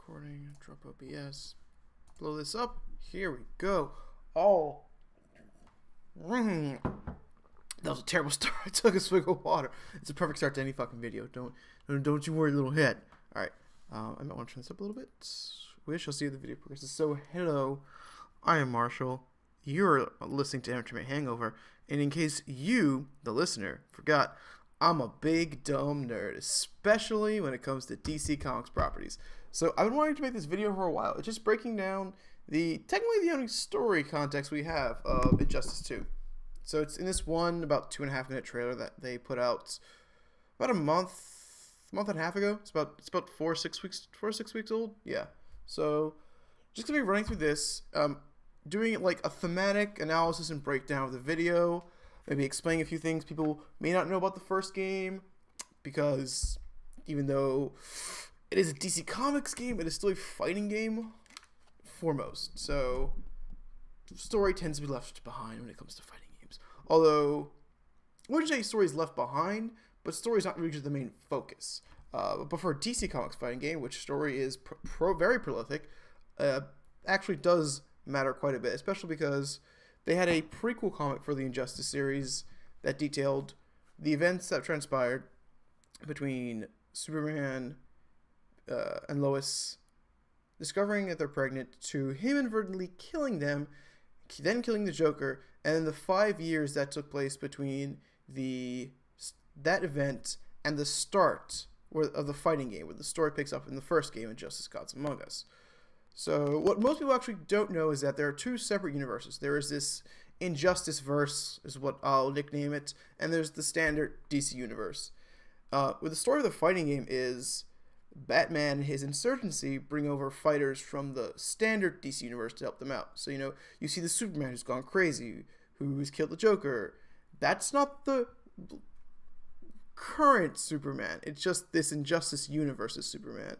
recording, drop OBS, blow this up. Here we go. Oh, that was a terrible start. I took a swig of water. It's a perfect start to any fucking video. Don't you worry, little head. All right, I might want to turn this up a little bit. We shall see if the video progresses. So, hello, I am Marshall. You're listening to Entertainment Hangover, and in case you, the listener, forgot, I'm a big dumb nerd, especially when it comes to DC Comics properties. So I've been wanting to make this video for a while. It's just breaking down technically the only story context we have of Injustice 2. So it's in this one about 2.5-minute trailer that they put out about a month and a half ago. It's about 4 or 6 weeks old. Yeah. So just gonna be running through this, doing it like a thematic analysis and breakdown of the video. Maybe explaining a few things people may not know about the first game, because even though it is a DC Comics game, it is still a fighting game foremost. So story tends to be left behind when it comes to fighting games. Although, I wouldn't say story is left behind, but story is not really the main focus. But for a DC Comics fighting game, which story is very prolific, actually does matter quite a bit, especially because they had a prequel comic for the Injustice series that detailed the events that transpired between Superman and Lois discovering that they're pregnant, to him inadvertently killing them, then killing the Joker, and then the 5 years that took place between that event and the start of the fighting game, where the story picks up in the first game, Injustice: Gods Among Us. So what most people actually don't know is that there are two separate universes. There is this Injustice verse, is what I'll nickname it, and there's the standard DC universe. With the story of the fighting game is Batman and his insurgency bring over fighters from the standard DC universe to help them out. So, you see the Superman who's gone crazy, who's killed the Joker. That's not the current Superman. It's just this Injustice universe's Superman.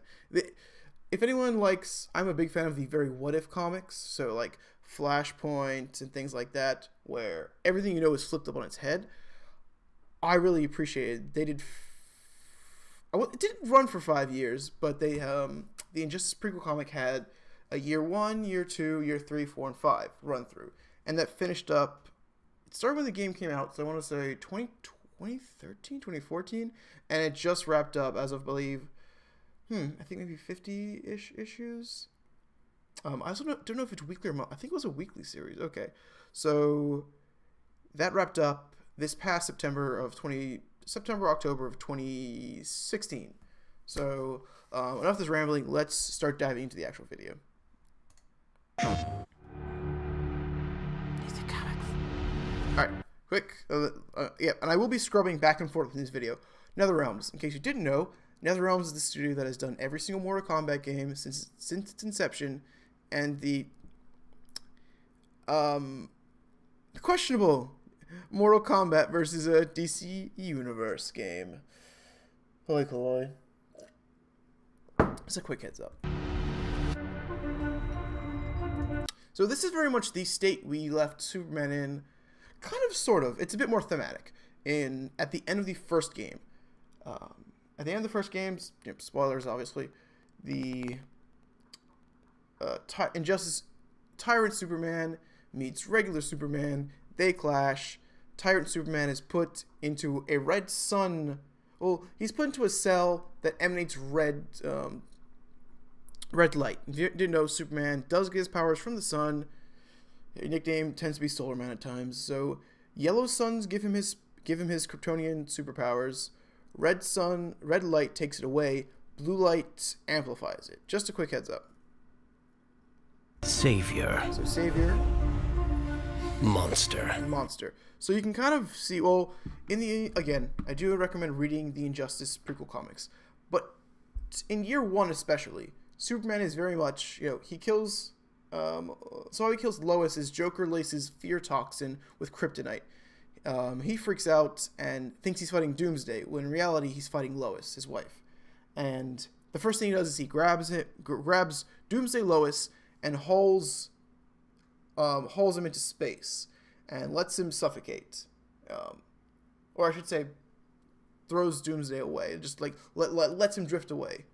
If anyone likes, I'm a big fan of the very what if comics, so like Flashpoint and things like that, where everything is flipped up on its head. I really appreciated. They did. It didn't run for 5 years, but the Injustice prequel comic had a year 1, year 2, year 3, 4, and 5 run through, and that finished up. It started when the game came out, so I want to say 2013, 2014, and it just wrapped up as of, I believe. I think maybe 50-ish issues. I also don't know if it's weekly or month. I think it was a weekly series. Okay, so that wrapped up this past October of 2016. So enough of this rambling. Let's start diving into the actual video. DC Comics. All right, quick. Yeah, and I will be scrubbing back and forth in this video. NetherRealms, in case you didn't know, NetherRealm is the studio that has done every single Mortal Kombat game since its inception, and the questionable Mortal Kombat versus a DC Universe game. Holy colloid. Just a quick heads up. So this is very much the state we left Superman in, kind of, sort of. It's a bit more thematic. At the end of the first game. At the end of the first games, spoilers obviously, the Injustice Tyrant Superman meets regular Superman. They clash. Tyrant Superman is put into a red sun. Well, he's put into a cell that emanates red light. If you didn't know, Superman does get his powers from the sun. His nickname tends to be Solar Man at times. So yellow suns give him his Kryptonian superpowers. Red light takes it away. Blue light amplifies it. Just a quick heads up. Savior. So Savior. Monster. So you can kind of see, well, again, I do recommend reading the Injustice prequel comics. But in year 1 especially, Superman is very much, he kills, so how he kills Lois is Joker laces fear toxin with kryptonite. He freaks out and thinks he's fighting Doomsday, when in reality he's fighting Lois, his wife. And the first thing he does is he grabs Doomsday Lois and hauls him into space and lets him suffocate. Or I should say, throws Doomsday away, just like lets him drift away.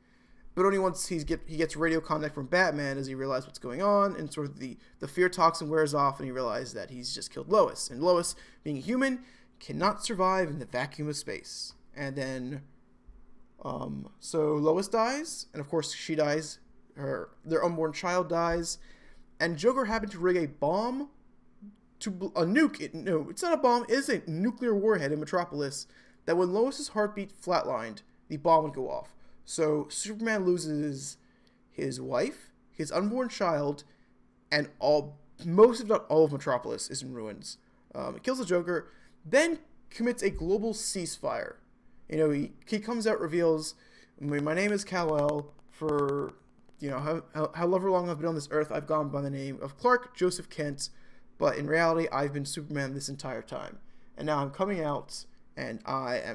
but only once he gets radio contact from Batman does he realize what's going on, and sort of the fear toxin wears off, and he realizes that he's just killed Lois. And Lois, being a human, cannot survive in the vacuum of space. And then, so Lois dies, and of course she dies. Their unborn child dies, and Joker happened to rig a bomb to a nuke. No, it's not a bomb. It is a nuclear warhead in Metropolis. That when Lois's heartbeat flatlined, the bomb would go off. So Superman loses his wife, his unborn child, and most if not all of Metropolis is in ruins. It kills the Joker, then commits a global ceasefire. He comes out, reveals, my name is Kal-El. For however long I've been on this earth, I've gone by the name of Clark Joseph Kent, but in reality, I've been Superman this entire time. And now I'm coming out, and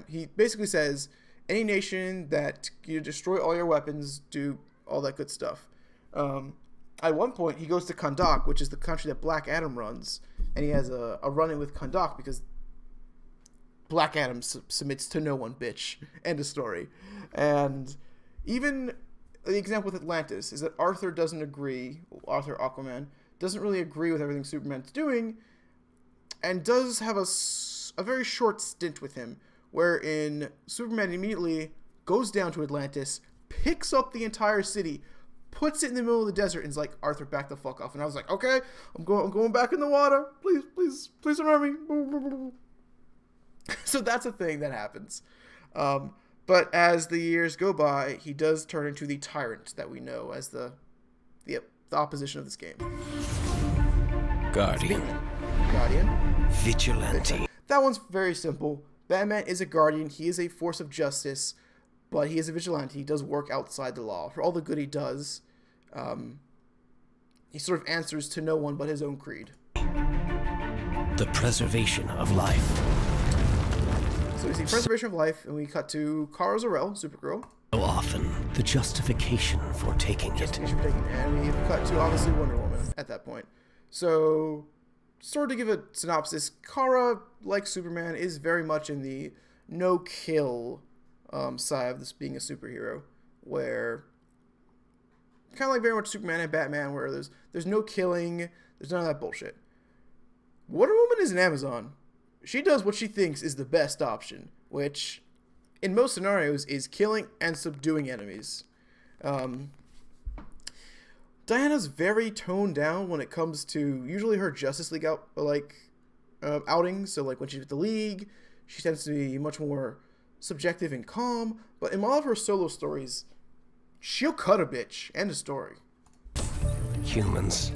he basically says, any nation that destroy all your weapons, do all that good stuff. At one point, he goes to Kahndaq, which is the country that Black Adam runs, and he has a run-in with Kahndaq because Black Adam submits to no one, bitch. End of story. And even the example with Atlantis is that Arthur Aquaman, doesn't really agree with everything Superman's doing, and does have a very short stint with him, wherein Superman immediately goes down to Atlantis, picks up the entire city, puts it in the middle of the desert, and is like, Arthur, back the fuck off. And I was like, okay, I'm going back in the water. Please remember me. So that's a thing that happens. But as the years go by, he does turn into the tyrant that we know as the opposition of this game. Guardian. Vigilante. That one's very simple. Batman is a guardian. He is a force of justice, but he is a vigilante. He does work outside the law. For all the good he does, he sort of answers to no one but his own creed. The preservation of life. So we see preservation of life, and we cut to Kara Zor-El, Supergirl. So often, the justification for taking it. And we cut to, obviously, Wonder Woman at that point. So, sort of to give a synopsis, Kara, like Superman, is very much in the no-kill side of this being a superhero, where, kind of like very much Superman and Batman, where there's no killing, there's none of that bullshit. Wonder Woman is an Amazon. She does what she thinks is the best option, which, in most scenarios, is killing and subduing enemies. Diana's very toned down when it comes to usually her Justice League outings. So, like, when she's with the League, she tends to be much more subjective and calm. But in all of her solo stories, she'll cut a bitch. End of story. Humans,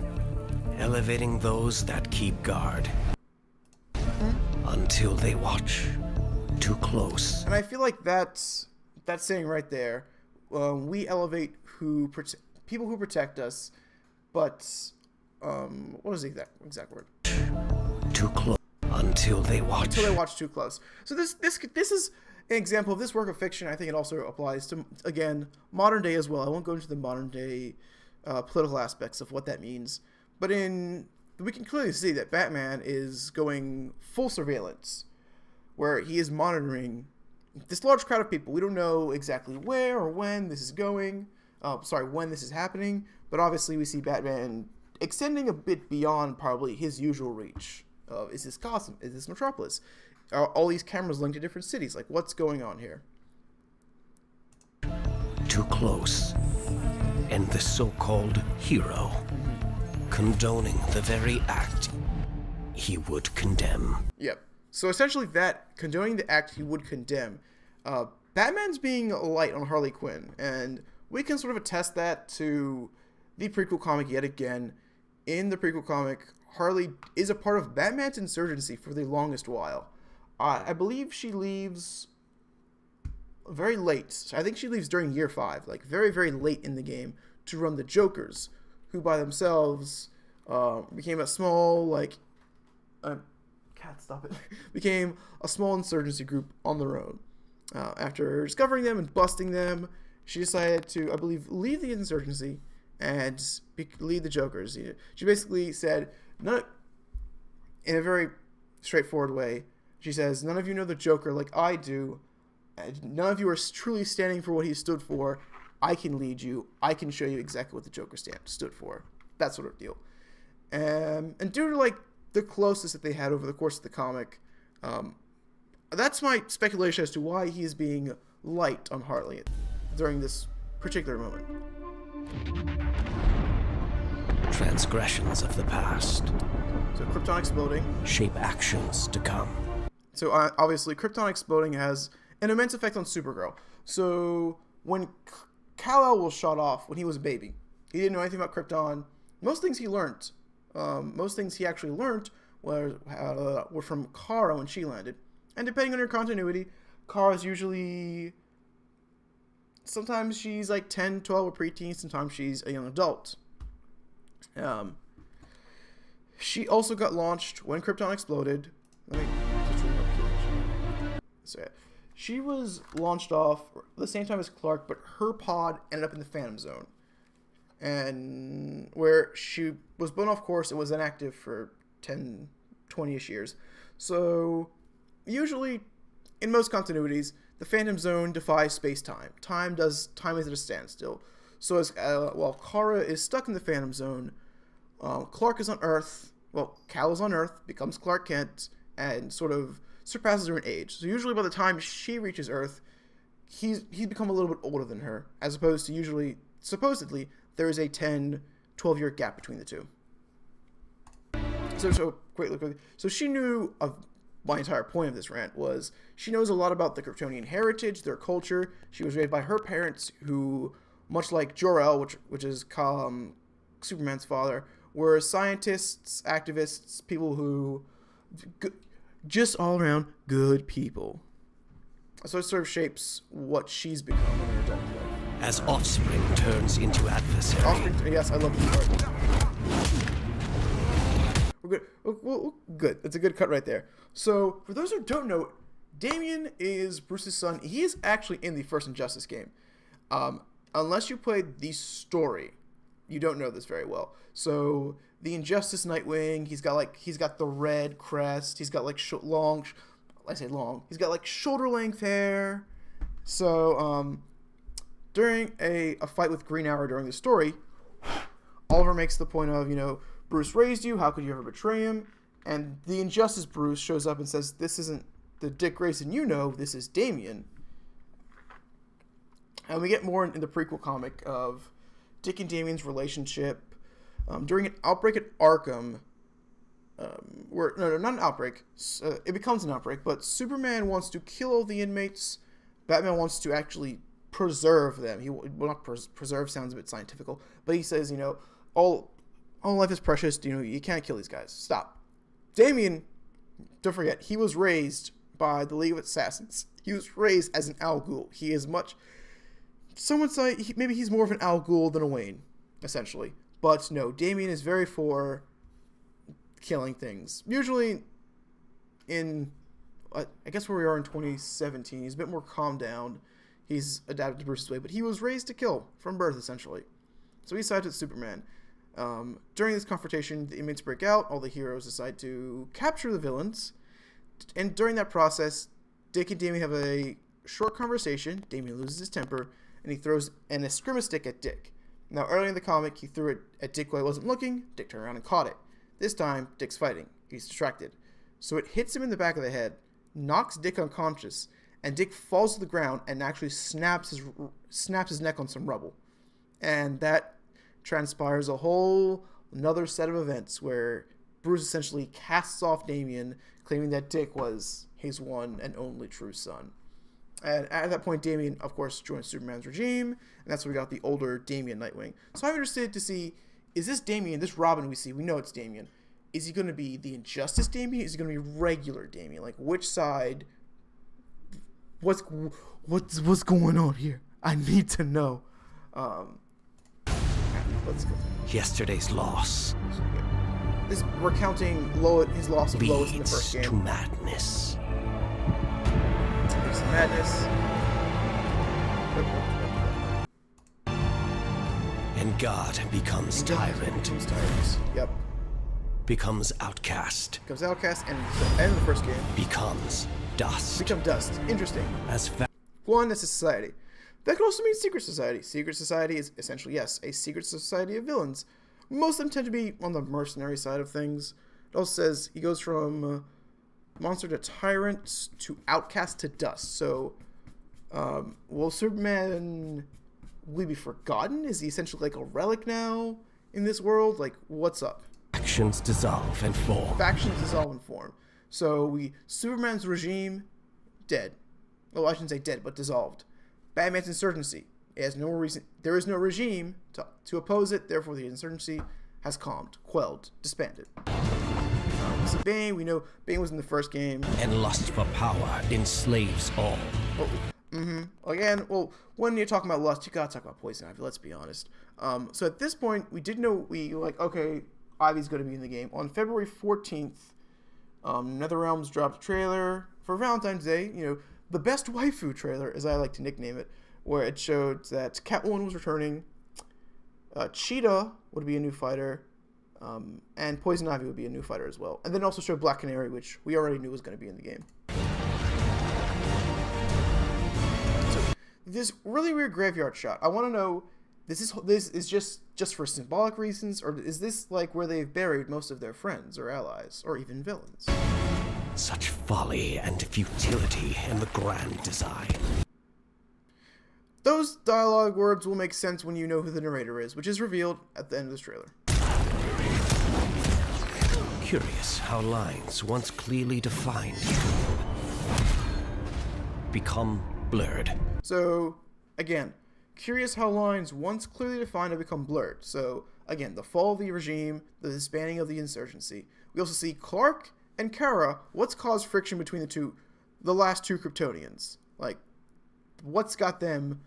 elevating those that keep guard. Until they watch too close. And I feel like that's saying right there, we elevate people who protect us, but what is the exact word? Too close. Until they watch too close. So this is an example of this work of fiction. I think it also applies to, again, modern day as well. I won't go into the modern day political aspects of what that means, but we can clearly see that Batman is going full surveillance, where he is monitoring this large crowd of people. We don't know exactly where or when this is going. When this is happening. But obviously we see Batman extending a bit beyond probably his usual reach. Is this Gotham? Is this Metropolis? Are all these cameras linked to different cities? Like, what's going on here? Too close. And the so-called hero condoning the very act he would condemn. Yep. So essentially condoning the act he would condemn. Batman's being light on Harley Quinn, and we can sort of attest that to the prequel comic yet again. In the prequel comic, Harley is a part of Batman's insurgency for the longest while. I believe she leaves very late. I think she leaves during year 5, like very, very late in the game, to run the Jokers, who by themselves became a small, became a small insurgency group on their own. After discovering them and busting them, she decided to, I believe, leave the insurgency and lead the Jokers. She basically said, in a very straightforward way, she says, none of you know the Joker like I do. None of you are truly standing for what he stood for. I can lead you. I can show you exactly what the Joker stood for. That sort of deal. And due to like the closeness that they had over the course of the comic, that's my speculation as to why he's being light on Harley during this particular moment. Transgressions of the past So Krypton exploding. shape actions to come. So obviously Krypton exploding has an immense effect on Supergirl. So when Kal-El was shot off when he was a baby, he didn't know anything about Krypton. Most things he learned, most things he actually learned were from Kara when she landed. And depending on her continuity, Kara's usually, sometimes she's like 10, 12 or preteen, sometimes she's a young adult. She also got launched when Krypton exploded. Let me just read up. So yeah, she was launched off at the same time as Clark, but her pod ended up in the Phantom Zone, and where she was blown off course, it was inactive for 10, 20-ish years. So usually, in most continuities, the Phantom Zone defies space-time. Time is at a standstill. So as while Kara is stuck in the Phantom Zone, Clark is on Earth. Well, Kal is on Earth, becomes Clark Kent, and sort of surpasses her in age. So usually by the time she reaches Earth, he's become a little bit older than her, as opposed to usually, supposedly, there is a 10, 12-year gap between the two. So she knew of my entire point of this rant was she knows a lot about the Kryptonian heritage, their culture. She was raised by her parents who, much like Jor-El, which is Superman's father, were scientists, activists, people who, just all around good people. So it sort of shapes what she's become in her adult life. As offspring turns into adversary. Yes, I love this part. We're good. Well, good. It's a good cut right there. So, for those who don't know, Damian is Bruce's son. He is actually in the first Injustice game. Unless you played the story, you don't know this very well. So the Injustice Nightwing, he's got the red crest. He's got like he's got like shoulder length hair. So during a fight with Green Arrow during the story, Oliver makes the point of, Bruce raised you. How could you ever betray him? And the Injustice Bruce shows up and says, "This isn't the Dick Grayson you know. This is Damian." And we get more in the prequel comic of Dick and Damian's relationship during an outbreak at Arkham. Not an outbreak. It becomes an outbreak, but Superman wants to kill all the inmates. Batman wants to actually preserve them. Preserve sounds a bit scientifical, but he says, all life is precious. You can't kill these guys. Stop. Damian, don't forget, he was raised by the League of Assassins. He was raised as an Al Ghul. He is much. Some would say maybe he's more of an Al Ghul than a Wayne, essentially. But no, Damian is very for killing things. Usually in, I guess where we are in 2017, he's a bit more calmed down. He's adapted to Bruce's way, but he was raised to kill from birth, essentially. So he sides with Superman. During this confrontation, the inmates break out. All the heroes decide to capture the villains. And during that process, Dick and Damian have a short conversation. Damian loses his temper, and he throws a Eskrima stick at Dick. Now, earlier in the comic, he threw it at Dick while he wasn't looking. Dick turned around and caught it. This time, Dick's fighting. He's distracted. So it hits him in the back of the head, knocks Dick unconscious, and Dick falls to the ground and actually snaps his neck on some rubble. And that transpires another set of events where Bruce essentially casts off Damian, claiming that Dick was his one and only true son. And at that point, Damian, of course, joins Superman's regime, and that's where we got the older Damian Nightwing. So I'm interested to see, is this Damian, this Robin we know it's Damian, is he going to be the Injustice Damian? Is he going to be regular Damian? Like, which side? What's going on here? I need to know. Let's go. Yesterday's loss This recounting his loss of Lois in the first game. leads to madness. There's some madness. And God becomes tyrant. Yep. Becomes outcast. Becomes outcast, and in the first game Becomes dust. become dust. Interesting. As One, that's a society. That could also mean secret society. Secret society is essentially, yes, a secret society of villains. Most of them tend to be on the mercenary side of things. It also says he goes from monster to tyrant to outcast to dust. So, will Superman will he be forgotten? Is he essentially like a relic now in this world? Like, what's up? Factions dissolve and form. Factions dissolve and form. So Superman's regime, dead. Well, I shouldn't say dead, but dissolved. Batman's insurgency. It has no reason. There is no regime to oppose it. Therefore, the insurgency has calmed, quelled, disbanded. So Bane, we know Bane was in the first game. And lust for power enslaves all. Again, well, when you're talking about lust, you gotta talk about Poison Ivy. Let's be honest. So at this point, we did know okay, Ivy's going to be in the game. On February 14th, NetherRealm's dropped a trailer for Valentine's Day. You know, the best waifu trailer, as I like to nickname it, where it showed that Catwoman was returning, Cheetah would be a new fighter, and Poison Ivy would be a new fighter as well. And then also showed Black Canary, which we already knew was going to be in the game. So this really weird graveyard shot. I want to know, this is just for symbolic reasons, or is this like where they've buried most of their friends or allies or even villains? Such folly and futility in the grand design. Those dialogue words will make sense when you know who the narrator is, which is revealed at the end of this trailer. Curious how lines once clearly defined become blurred. So, again, curious how lines once clearly defined have become blurred. So, again, the fall of the regime, the disbanding of the insurgency. We also see Clark and Kara. What's caused friction between the last two Kryptonians? Like, what's got them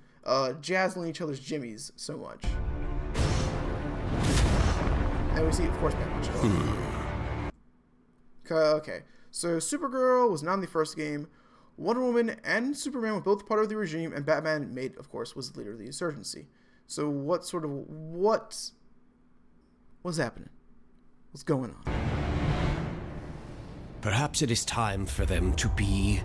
jazzling each other's jimmies so much? And we see, of course, Batman. Okay, so Supergirl was not in the first game. Wonder Woman and Superman were both part of the regime, and Batman, was the leader of the insurgency. So what's happening? What's going on? Perhaps it is time for them to be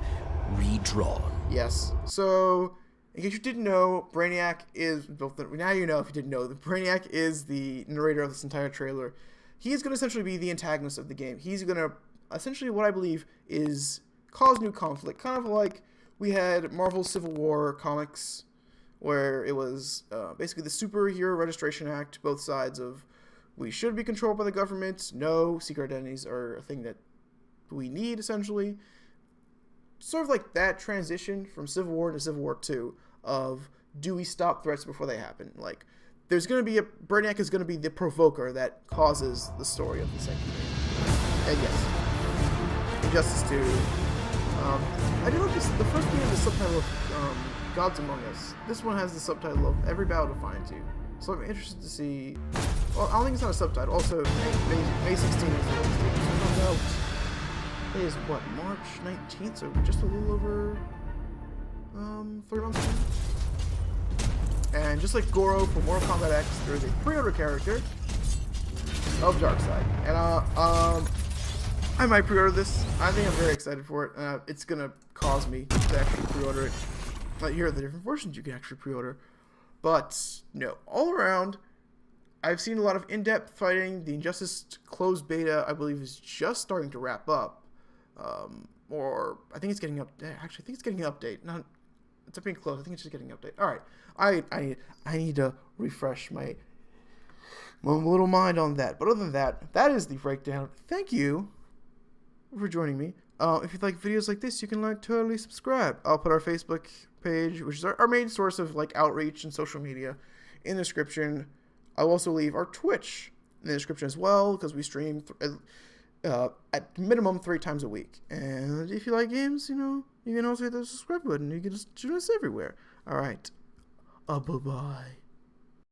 redrawn. Yes. So, in case you didn't know, Brainiac is now you know if you didn't know, Brainiac is the narrator of this entire trailer. He's going to essentially be the antagonist of the game. He's going to essentially, what I believe, is cause new conflict. Kind of like we had Marvel's Civil War comics, where it was basically the Superhero Registration Act, both sides of we should be controlled by the government. No, secret identities are a thing that we need, essentially. Sort of like that transition from Civil War to Civil War 2 of do we stop threats before they happen? Like, there's going to be Brainiac is going to be the provoker that causes the story of the second game. And yes, Injustice 2. I did notice the first game had the subtitle of Gods Among Us. This one has the subtitle of Every Battle Defines You. So I'm interested to see. Well, I don't think it's not a subtitle. Also, May 16th is the release date. So it comes out. It is what, March 19th? So just a little over 3 months ago. And just like Goro from Mortal Kombat X, there is a pre-order character of Darkseid. And I might pre-order this. I think I'm very excited for it. It's gonna cause me to actually pre-order it. Like, here are the different versions you can actually pre-order. But no, all around, I've seen a lot of in-depth fighting. The Injustice closed beta, I believe, is just starting to wrap up. Or I think it's getting up. Actually, I think it's getting an update. Not, it's up being closed. I think it's just getting an update. All right, I need to refresh my little mind on that. But other than that, that is the breakdown. Thank you for joining me. If you like videos like this, you can totally subscribe. I'll put our Facebook page, which is our main source of outreach and social media, in the description. I'll also leave our Twitch in the description as well, because we stream at minimum 3 times a week. And if you like games, you can also hit the subscribe button. You can just join us everywhere. All right. Bye-bye.